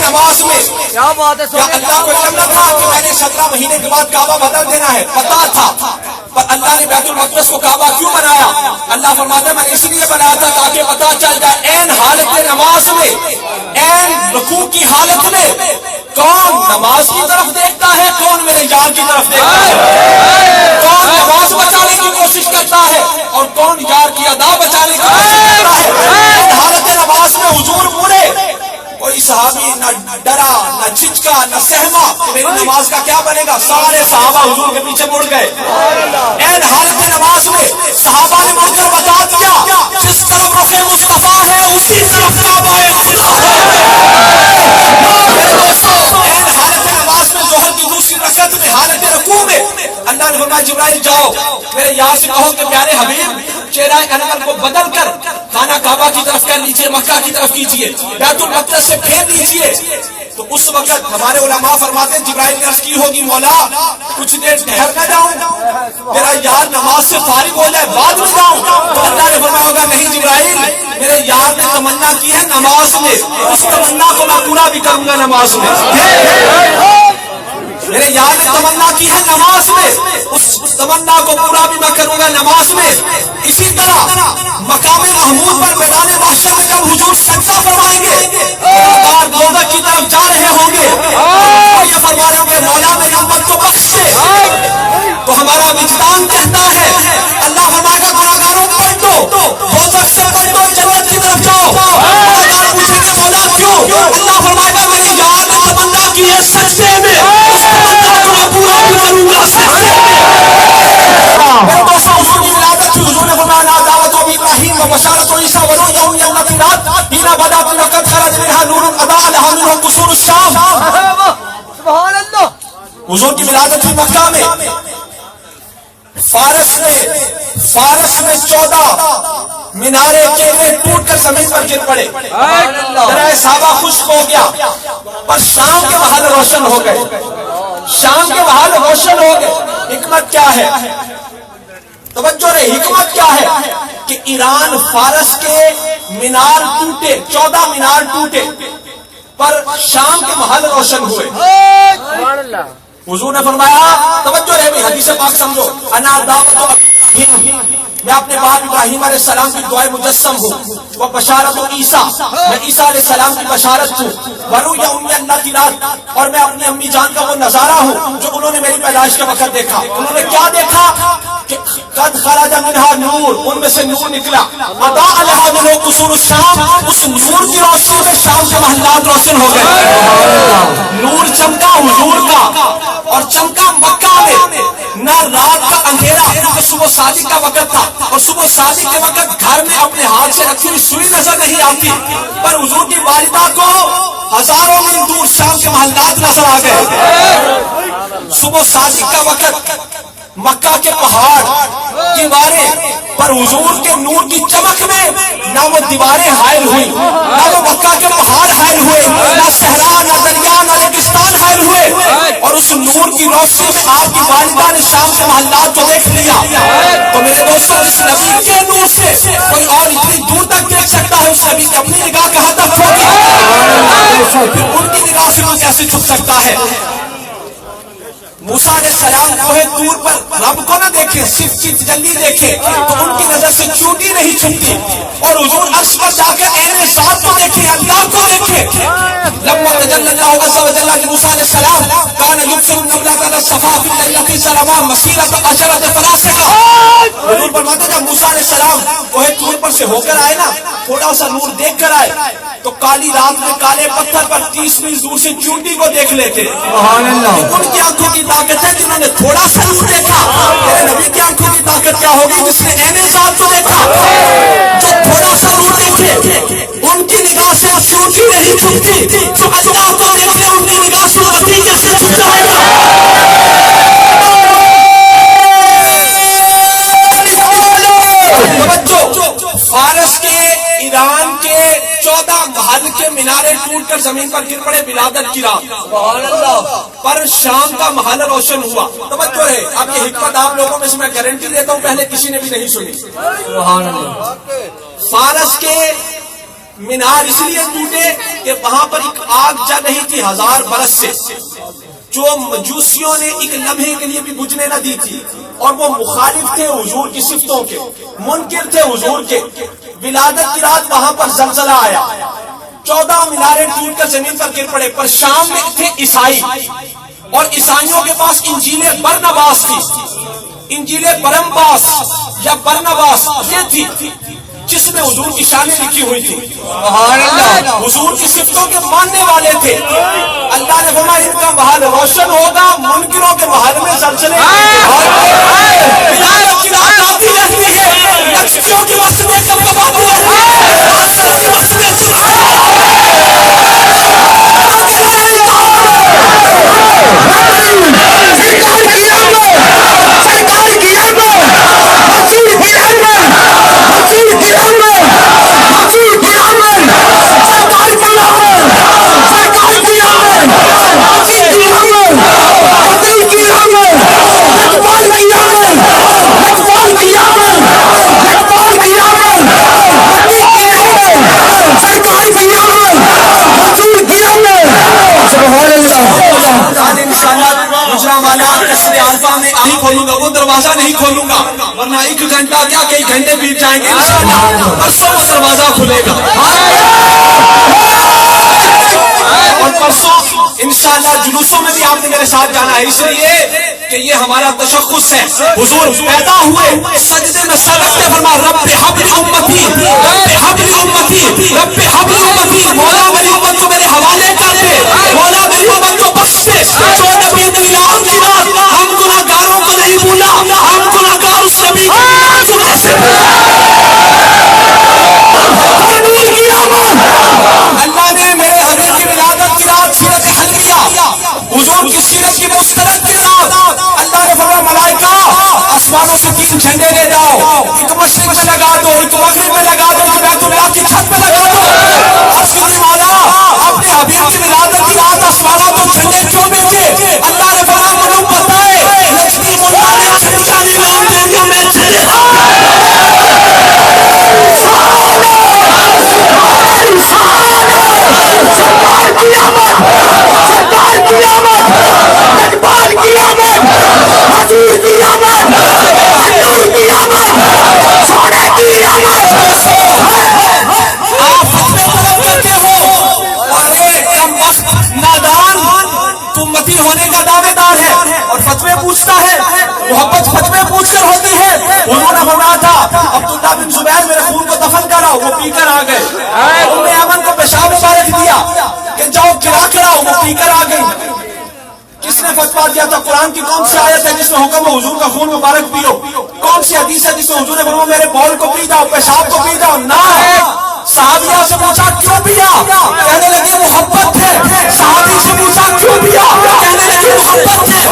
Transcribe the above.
نماز میں. کیا بات ہے. کیا اللہ کو علم نہ تھا کہ میں نے 17 مہینے کے بعد کعبہ بدل دینا ہے؟ پتا تھا. پر اللہ نے بیت المقدس کو کعبہ کیوں بنایا؟ اللہ فرماتا ہے میں نے اس لیے بنایا تھا تاکہ پتا چل جائے عین حالت نماز میں، عین رکوع کی حالت میں کون نماز کی طرف دیکھتا ہے، کون میرے یار کی طرف دیکھتا ہے، کون نماز بچانے کی کوشش کرتا ہے اور کون یار کی ادا بچانے کی کوشش کرتا ہے. عین حالت نماز میں حضور پورے، کوئی صحابی نہ ڈرا نہ چچکا نہ سہما کہ میری نماز کا کیا بنے گا. سارے صحابہ حضور کے پیچھے مڑ گئے. عین حالت نماز میں صحابہ نے مڑ کر بتا دیا جس طرف رخ مصطفیٰ ہے اسی طرف کعبہ خدا ہے. میرے دوستو، عین حالت نماز میں ظہر کی دوسری رکعت میں حالت رکوع میں اللہ نے فرمایا جبرائیل جاؤ میرے یار سے کہو کہ پیارے حبیب چہرہ انور کو بدل کر خانہ کعبہ کی طرف کر لیجئے، مکہ کی طرف کیجئے، بیت المقدس سے پھیر لیجئے. تو اس وقت ہمارے علماء فرماتے ہیں جبرائیل نے عرض کی ہوگی مولا کچھ دیر ٹھہر نہ جاؤں، میرا یار نماز سے فارغ ہو جائے بعد میں جاؤں؟ تو اللہ نے فرمایا ہوگا نہیں جبرائیل، میرے یار نے تمنا کی ہے نماز میں، اس تمنا کو میں پورا بھی کروں گا نماز میں. میرے یار نے تمنا کی ہے نماز میں، اس تمنا کو پورا بھی میں کروں گا نماز میں. اسی طرح مقام محمود پر میدان محشر میں جب حضور سجدہ فرمائیں گے، دوزخ کی طرف جا رہے ہوں گے اور یہ فرمائیں گے مولا میری امت کو بخش دے، تو ہمارا وجدان کہتا ہے اللہ فرمائے گا گناہگاروں پلٹو، دوزخ سے پلٹو، جنت کی طرف جاؤ. گناہگار پوچھیں گے مولا کیوں؟ اللہ فرمائے گا میرے یار نے تمنا کی ہے سجدے میں، اس تمنا کو میں پورا بھی کروں گا سجدے میں. میرے دوستوں حضور کی ولادت کی، حضور نے فرمایا دعوت و ابراہیم و بشارت و عیسیٰ و روح یوم النبی رات ہینا بدا وقت خرج منها نور اضاء لها منه قصور الشام. سبحان اللہ. حضور کی ولادت کی مکہ میں، فارس میں 14 مینارے کیلے ٹوٹ کر زمین پر گر پڑے، دریا صحابہ خشک ہو گیا، پر شام کے محل روشن ہو گئے. شام کے محل روشن ہو گئے. حکمت کیا ہے؟ توجہ رہے، حکمت کیا ہے کہ ایران فارس کے مینار ٹوٹے، 14 مینار ٹوٹے، پر شام کے محل روشن ہوئے. سبحان اللہ. حضور نے فرمایا توجہ رہے بھی، حدیث پاک سمجھو، انا دعوت ابراہیم، میں اپنے باپ ابراہیم علیہ السلام کی دعائے مجسم ہوں، وہ بشارت عیسیٰ، میں عیسیٰ علیہ السلام کی بشارت ہوں، ورؤیا امی اللہ کی رات، اور میں اپنی امی جان کا وہ نظارہ ہوں جو انہوں نے میری پیدائش کے وقت دیکھا. انہوں نے کیا دیکھا کہ قد خرج منہا نور، ان میں سے نور نکلا، اضاء لها منہ قصور الشام، اس نور کی روشنی میں شام کے محلات روشن ہو گئے. نور چمکا حضور کا اور چمکا مکہ میں، نہ رات کا اندھیرا کیونکہ صبح شادی کا وقت تھا، اور صبح شادی کے وقت گھر میں اپنے ہاتھ سے رکھی ہوئی سوئی نظر نہیں آتی، پر حضور کی والدہ کو ہزاروں میل دور شام کے محلات نظر آ گئے. صبح شادی کا وقت مکہ کے پہاڑ دیواریں، پر حضور کے نور کی چمک میں نہ وہ دیواریں حائل ہوئی، نہ وہ مکہ کے پہاڑ حائل ہوئے، نہ صحرا نہ دریا نہ ریگستان حائل ہوئے، اور اس نور کی روشنی میں آپ کی والدہ نے شام کے محلات کو دیکھ لیا. تو میرے دوستوں جس نبی کے نور سے کوئی اور اتنی دور تک دیکھ سکتا ہے، اس نبی کی اپنی نگاہ کہاں تک ہوگی؟ ان کی نگاہ سے کوئی کیسے چھپ سکتا ہے؟ موسیٰ علیہ السلام کوہ طور پر رب کو نہ دیکھے، صرف کی تجلی دیکھے تو ان کی نظر سے چونٹی نہیں چھپتی، اور حضور عرش پر جا کر عین ذات کو دیکھے، اللہ کو دیکھے. لما تجلی اللہ عز و جل لموسیٰ علیہ السلام کان یبصر النملۃ علی الصفا فی اللیلۃ الظلماء مسیرۃ عشرۃ فراسخ. حضور فرماتے ہیں جب موسیٰ علیہ السلام کوہ طور پر سے ہو کر آئے نا، تھوڑا سا نور دیکھ کر آئے تو کالی رات میں کالے پتھر پر 30 میل دور سے چونٹی کو دیکھ لیتے. سبحان اللہ. ان کی آنکھوں کی طاقت ہے جنہوں نے تھوڑا سا نور دیکھا. میرے نبی کی آنکھوں کی طاقت کیا ہوگی جس نے عین ذات کو دیکھا. جو تھوڑا سا نور دیکھے ان کی نگاہ سے چونٹی نہیں چھپتی، جو اللہ کو دیکھے ان کی نگاہ سے وسیع کیسے چھپ جائے گا. فارس کے ایران کے 14 محل کے مینارے ٹوٹ کر زمین پر گر پڑے ولادت کی رات، پر شام کا محل روشن ہوا. توجہ ہے، اب یہ حکمت آپ لوگوں میں سے میں گارنٹی دیتا ہوں پہلے کسی نے بھی نہیں سنی. فارس کے مینار اس لیے ٹوٹے کہ وہاں پر ایک آگ جل رہی تھی 1000 برس سے، جو مجوسیوں نے ایک لمحے کے لیے بھی بجھنے نہ دی تھی، اور وہ مخالف تھے حضور کی صفتوں کے، منکر تھے حضور کے۔ ولادت کی رات وہاں پر زلزلہ آیا، 14 میناریں ٹوٹ کر زمین پر گر پڑے۔ پر شام میں تھے عیسائی، اور عیسائیوں کے پاس انجیل برنباس تھی، انجیل برمباس یا برنباس یہ تھی، جس میں حضور کی شانیں لکھی ہوئی تھی، سبحان اللہ، حضور کی صفتوں کے ماننے والے تھے۔ اللہ نے فرمایا ان کا محل روشن ہوگا، منکروں کے محل میں زلزلے۔ ولادت کی رات آتی رہتی ہے، لکھتیوں کی مسجدیں کب کب آتی رہتی ہیں، آسر کی مسجدیں نہیں کھولوں گا، وہ دروازہ نہیں کھولوں گا، ورنہ ایک گھنٹہ کیا کئی گھنٹے بیت جائیں گے، انشاءاللہ پرسوں وہ دروازہ کھلے گا، اور پرسوں انشاءاللہ جلوسوں میں بھی آپ نے میرے ساتھ جانا ہے، اس لیے کہ یہ ہمارا تشخص ہے۔ حضور پیدا ہوئے، سجدے میں سر رکھتے فرما رب حبل امتی، رب حبل امتی، رب حبل امتی، مولا میری امت کو میرے حوالے کر دے، مولا میری امت کو بخش دے، جو نبی تیری آن کی بات ہم گناہگاروں کو نہیں بھولا، ہم گناہگار اس نبی اللہ نے میرے حبیب کی ولادت کی رات سیرت حلمیہ، حضور کی سیرت کی مسترد کی رات، اللہ نے فرمایا ملائکہ آسمانوں سے 3 جھنڈے لے جاؤ، ایک مشرق میں لگا دو، ایک مغرب میں لگا دو، ایک بیت اللہ کی چھت میں لگا دو۔ عرض کی مولا اپنے حبیب کی ولادت کی رات آسمانوں کو جھنڈے کیوں بھیجے؟ اللہ نے فرمایا مجھے پتہ ہے نجمی ملا نے چھٹیاں نہیں میں اندھیریوں میں ہونے کا دعوے دار ہے اور فتوے پوچھتا ہے، محبت فتوے پوچھ کر ہوتی ہے۔ انہوں نے فرمایا تھا عبداللہ بن زبیر میرے خون کو دفن کراؤ، وہ پی کر آ گئے۔ ام ایمن کو پیشاب مبارک دیا کہ جاؤ گرا کراؤ، وہ پی کر آ گئی۔ کس نے فتوا دیا تھا؟ قرآن کی کون سی آیت ہے جس میں حکم ہے حضور کا خون مبارک پیو؟ کون سی حدیث ہے جس میں حضور نے فرمایا میرے بول کو پی جاؤ، پیشاب کو پی جاؤ؟ نہ ہے۔ صحابیہ سے پوچھا کیوں پیا؟ کہنے لگے محبت ہے۔ صحابی سے پوچھا کیوں پیا؟ کہنے لگے محبت ہے۔